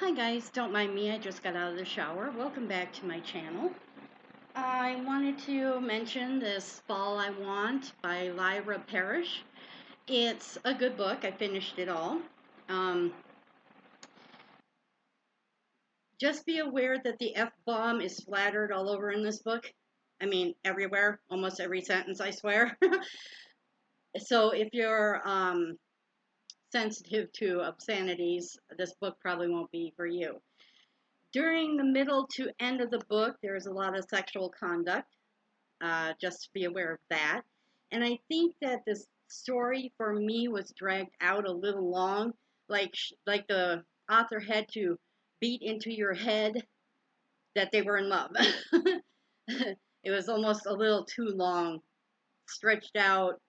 Hi guys, don't mind me, I just got out of the shower. Welcome back to my channel. I wanted to mention this Fall I Want by Lyra Parrish. It's a good book, I finished it all. Just be aware that the F-bomb is splattered all over in this book. I mean, everywhere, almost every sentence, I swear. So if you're sensitive to obscenities, this book probably won't be for you. During the middle to end of the book, there's a lot of sexual conduct. Just be aware of that. And I think that this story for me was dragged out a little long, like the author had to beat into your head that they were in love. It was almost a little too long, stretched out,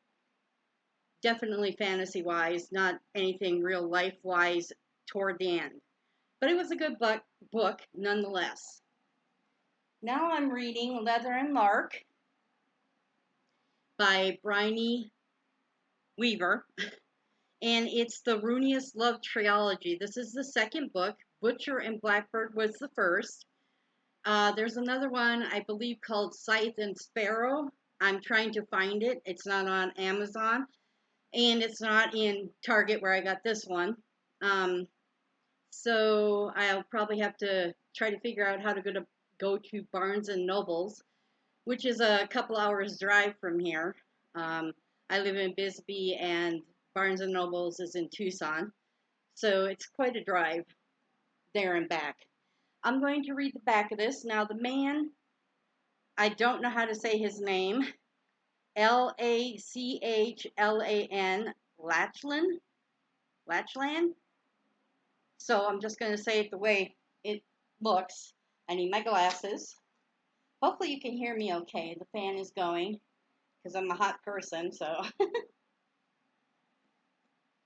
definitely fantasy wise, not anything real life wise toward the end. But it was a good book nonetheless. Now I'm reading Leather and Lark by Bryony Weaver, and it's the Ruiniest Love Trilogy. This is the second book. Butcher and Blackbird was the first. There's another one, I believe, called Scythe and Sparrow. I'm trying to find it. It's not on Amazon, and it's not in Target where I got this one. So I'll probably have to try to figure out how to go to Barnes and Nobles, which is a couple hours drive from here. I live in Bisbee, and Barnes and Nobles is in Tucson, so it's quite a drive there and back. I'm going to read the back of this. Now, the man, I don't know how to say his name. Lachlan, Lachlan. So I'm just going to say it the way it looks. I need my glasses. Hopefully you can hear me okay. The fan is going because I'm a hot person, so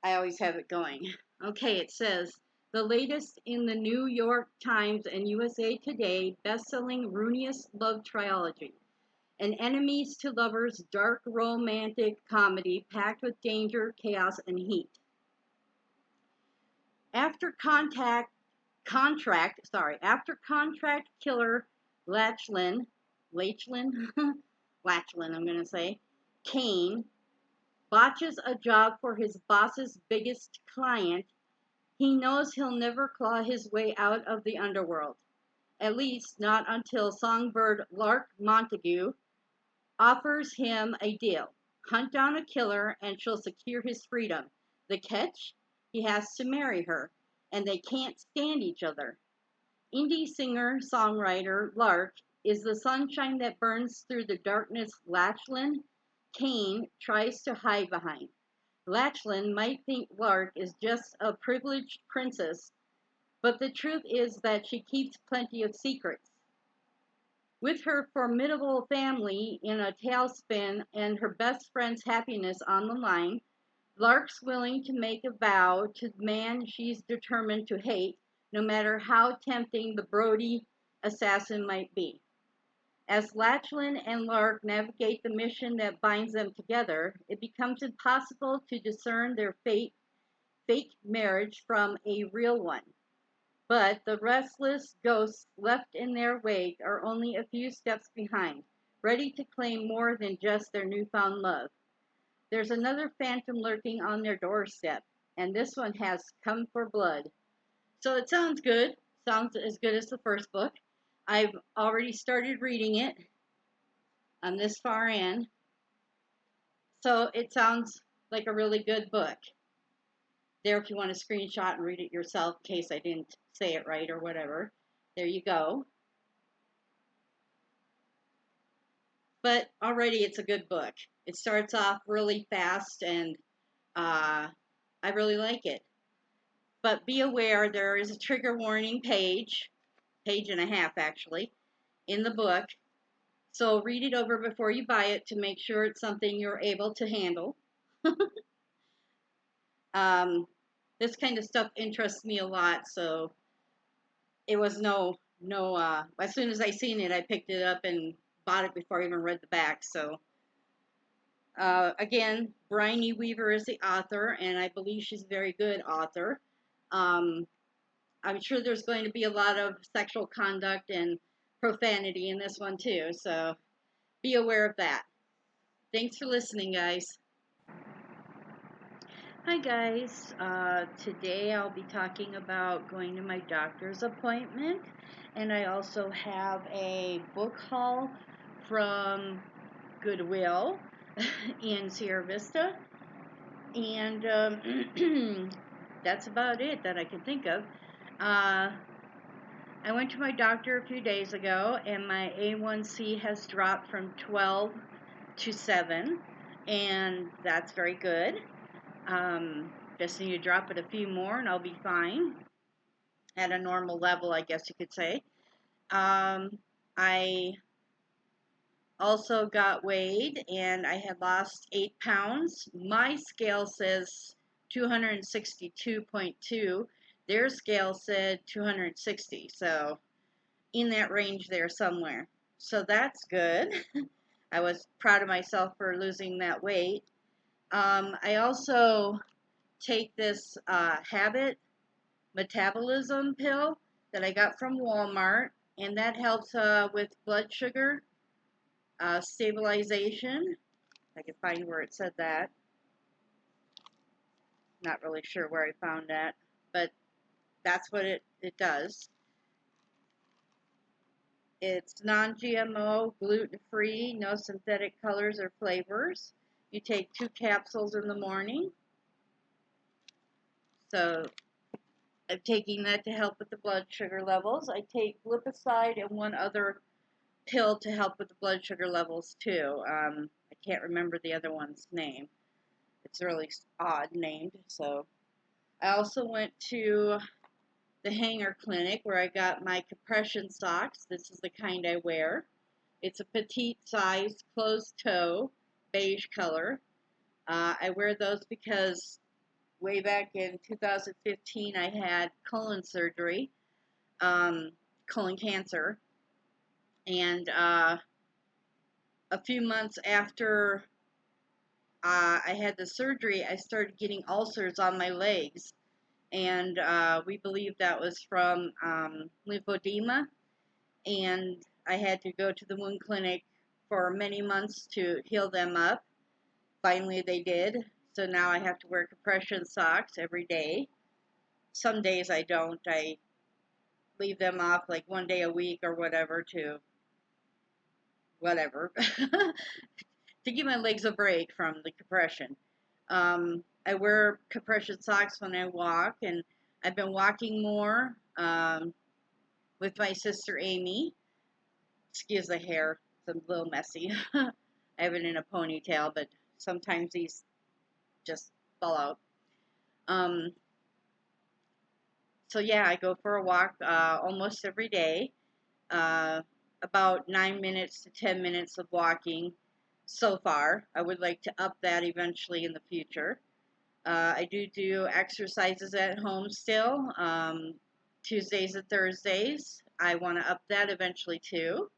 I always have it going. Okay, it says, the latest in the New York Times and USA Today best-selling Ruiniest Love Trilogy, an enemies to lovers dark romantic comedy packed with danger, chaos, and heat. After contract killer Lachlan, I'm going to say, Kane, botches a job for his boss's biggest client, he knows he'll never claw his way out of the underworld. At least not until songbird Lark Montague offers him a deal. Hunt down a killer and she'll secure his freedom. The catch? He has to marry her, and they can't stand each other. Indie singer-songwriter Lark is the sunshine that burns through the darkness Lachlan Kane tries to hide behind. Lachlan might think Lark is just a privileged princess, but the truth is that she keeps plenty of secrets. With her formidable family in a tailspin and her best friend's happiness on the line, Lark's willing to make a vow to the man she's determined to hate, no matter how tempting the Brody assassin might be. As Lachlan and Lark navigate the mission that binds them together, it becomes impossible to discern their fake marriage from a real one. But the restless ghosts left in their wake are only a few steps behind, ready to claim more than just their newfound love. There's another phantom lurking on their doorstep, and this one has come for blood. So it sounds good. Sounds as good as the first book. I've already started reading it. I'm this far in. So it sounds like a really good book. There, if you want to screenshot and read it yourself, in case I didn't say it right or whatever. There you go. But already it's a good book. It starts off really fast, and I really like it. But be aware, there is a trigger warning page and a half actually, in the book. So read it over before you buy it to make sure it's something you're able to handle. This kind of stuff interests me a lot, so it was as soon as I seen it, I picked it up and bought it before I even read the back. So again, Bryony Weaver is the author, and I believe she's a very good author. I'm sure there's going to be a lot of sexual conduct and profanity in this one too, so be aware of that. Thanks for listening, guys. Hi, guys. Today I'll be talking about going to my doctor's appointment, and I also have a book haul from Goodwill in Siera Vista, and that's about it that I can think of. Uh, I went to my doctor a few days ago, and my A1C has dropped from 12 to 7, and that's very good. Just need to drop it a few more, and I'll be fine at a normal level, I guess you could say. I also got weighed, and I had lost 8 pounds. My scale says 262.2. Their scale said 260, so in that range there somewhere. So that's good. I was proud of myself for losing that weight. I also take this habit metabolism pill that I got from Walmart, and that helps with blood sugar stabilization. I can find where it said that. Not really sure where I found that, but that's what it does. It's non-GMO, gluten-free, no synthetic colors or flavors. You take 2 capsules in the morning. So I'm taking that to help with the blood sugar levels. I take glipizide and one other pill to help with the blood sugar levels too. I can't remember the other one's name. It's really odd named. So I also went to the Hanger Clinic where I got my compression socks. This is the kind I wear. It's a petite size, closed toe, beige color. I wear those because way back in 2015 I had colon surgery, colon cancer, and a few months after I had the surgery, I started getting ulcers on my legs, and we believe that was from lymphedema, and I had to go to the wound clinic for many months to heal them up. Finally, they did, so now I have to wear compression socks every day. Some days I don't. I leave them off like one day a week or whatever to whatever to give my legs a break from the compression. I wear compression socks when I walk, and I've been walking more with my sister Amy. Excuse the hair, it's a little messy. I have it in a ponytail, but sometimes these just fall out. Um, so yeah, I go for a walk almost every day. Uh, about 9 minutes to 10 minutes of walking so far. I would like to up that eventually in the future. I do exercises at home still, Tuesdays and Thursdays. I want to up that eventually too.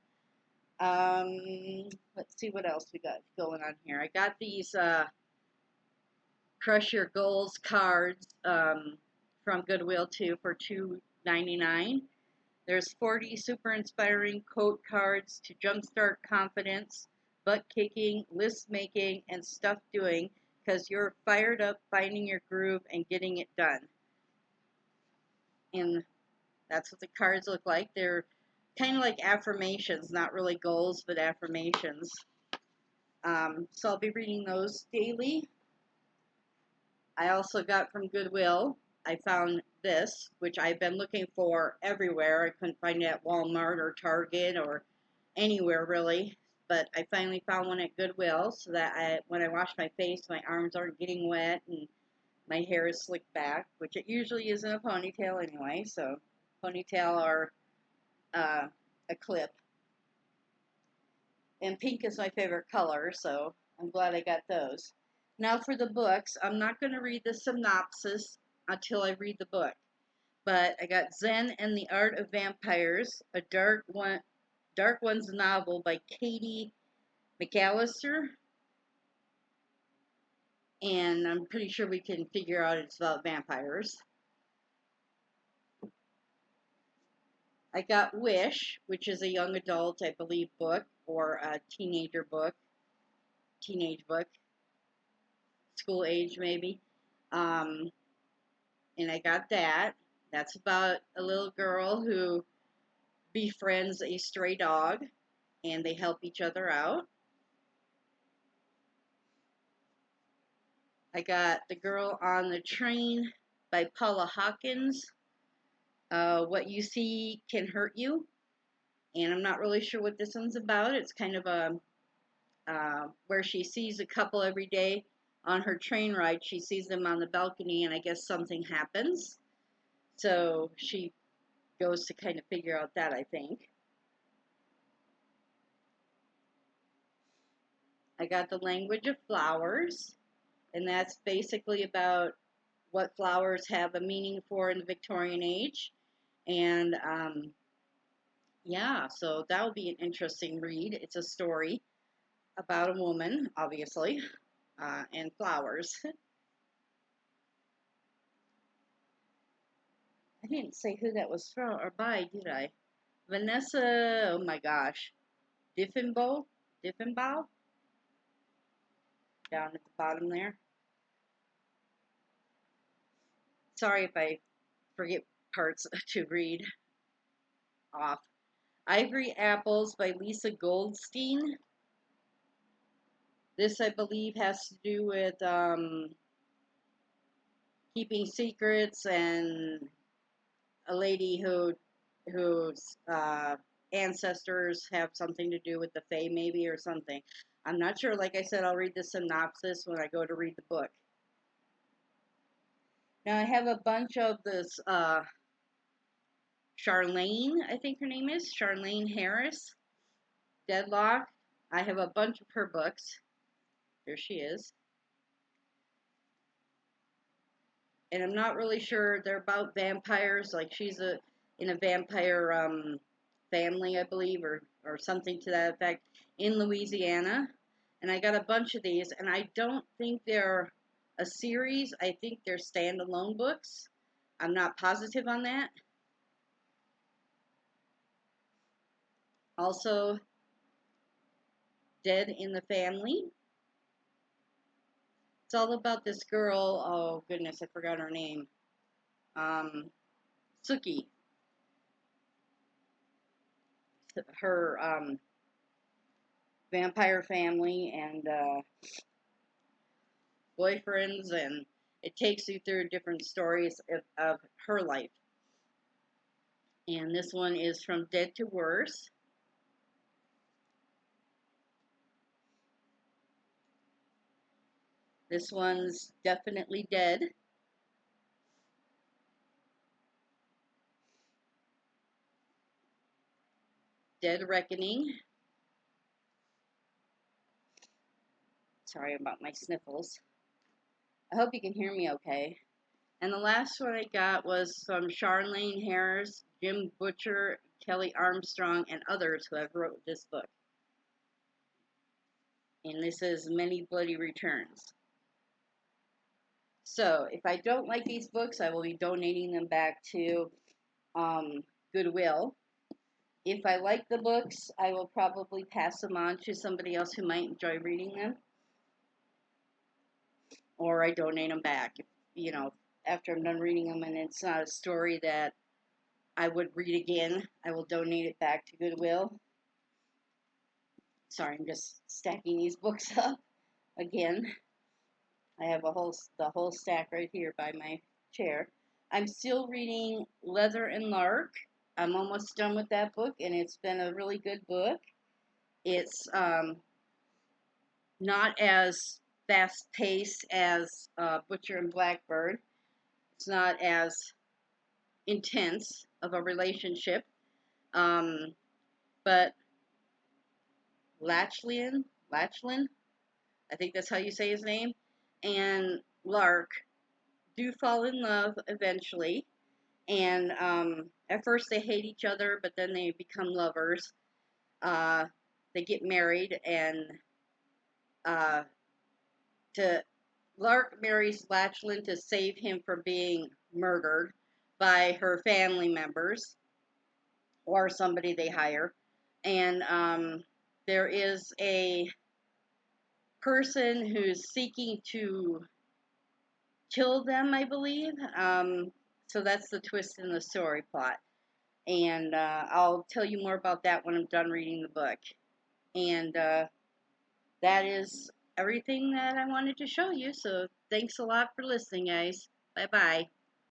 Let's see what else we got going on here. I got these Crush Your Goals cards from Goodwill too for $2.99. There's 40 super inspiring quote cards to jumpstart confidence, butt kicking, list making, and stuff doing because you're fired up finding your groove and getting it done. And that's what the cards look like. They're kind of like affirmations, not really goals, but affirmations. So I'll be reading those daily. I also got from Goodwill, I found this, which I've been looking for everywhere. I couldn't find it at Walmart or Target or anywhere really, but I finally found one at Goodwill so that when I wash my face, my arms aren't getting wet and my hair is slicked back, which it usually is in a ponytail anyway, so ponytail or a clip. And pink is my favorite color, so I'm glad I got those. Now for the books, I'm not going to read the synopsis until I read the book. But I got Zen and the Art of Vampires, a Dark Ones novel by Katie McAllister. And I'm pretty sure we can figure out it's about vampires. I got Wish, which is a young adult, I believe, book, or a teenage book, school age maybe. Um, and I got that. That's about a little girl who befriends a stray dog, and they help each other out. I got The Girl on the Train by Paula Hawkins. What You See Can Hurt You. And I'm not really sure what this one's about. It's kind of a where she sees a couple every day on her train ride. She sees them on the balcony, and I guess something happens. So she goes to kind of figure out that, I think. I got The Language of Flowers, and that's basically about what flowers have a meaning for in the Victorian age. And yeah, so that will be an interesting read. It's a story about a woman, obviously, and flowers. I didn't say who that was from or by, did I? Vanessa, oh my gosh, Diffenbow, Diffenbow, down at the bottom there. Sorry if I forget parts to read off. Ivory Apples by Lisa Goldstein. This, I believe, has to do with keeping secrets and a lady whose ancestors have something to do with the Fae, maybe, or something. I'm not sure. Like I said, I'll read the synopsis when I go to read the book. Now, I have a bunch of this Charlene, I think her name is, Charlene Harris, Deadlock. I have a bunch of her books. There she is. And I'm not really sure. They're about vampires. Like she's in a vampire family, I believe, or something to that effect, in Louisiana. And I got a bunch of these, and I don't think they're a series. I think they're standalone books. I'm not positive on that. Also, Dead in the Family. It's all about this girl. Oh goodness, I forgot her name. Suki. Her vampire family and boyfriends, and it takes you through different stories of her life. And this one is From Dead to Worse. This one's definitely dead. Dead Reckoning. Sorry about my sniffles. I hope you can hear me okay. And the last one I got was from Charlene Harris, Jim Butcher, Kelly Armstrong, and others who have wrote this book. And this is Many Bloody Returns. So if I don't like these books, I will be donating them back to Goodwill. If I like the books, I will probably pass them on to somebody else who might enjoy reading them. Or I donate them back, after I'm done reading them and it's not a story that I would read again, I will donate it back to Goodwill. Sorry, I'm just stacking these books up again. I have the whole stack right here by my chair. I'm still reading Leather and Lark. I'm almost done with that book, and it's been a really good book. It's not as fast-paced as Butcher and Blackbird. It's not as intense of a relationship. But Lachlan, I think that's how you say his name, and Lark do fall in love eventually. And at first they hate each other, but then they become lovers. They get married, and uh, Lark marries Lachlan to save him from being murdered by her family members, or somebody they hire. And there is a person who's seeking to kill them, I believe. So that's the twist in the story plot. And I'll tell you more about that when I'm done reading the book. And that is everything that I wanted to show you. So thanks a lot for listening, guys. Bye bye.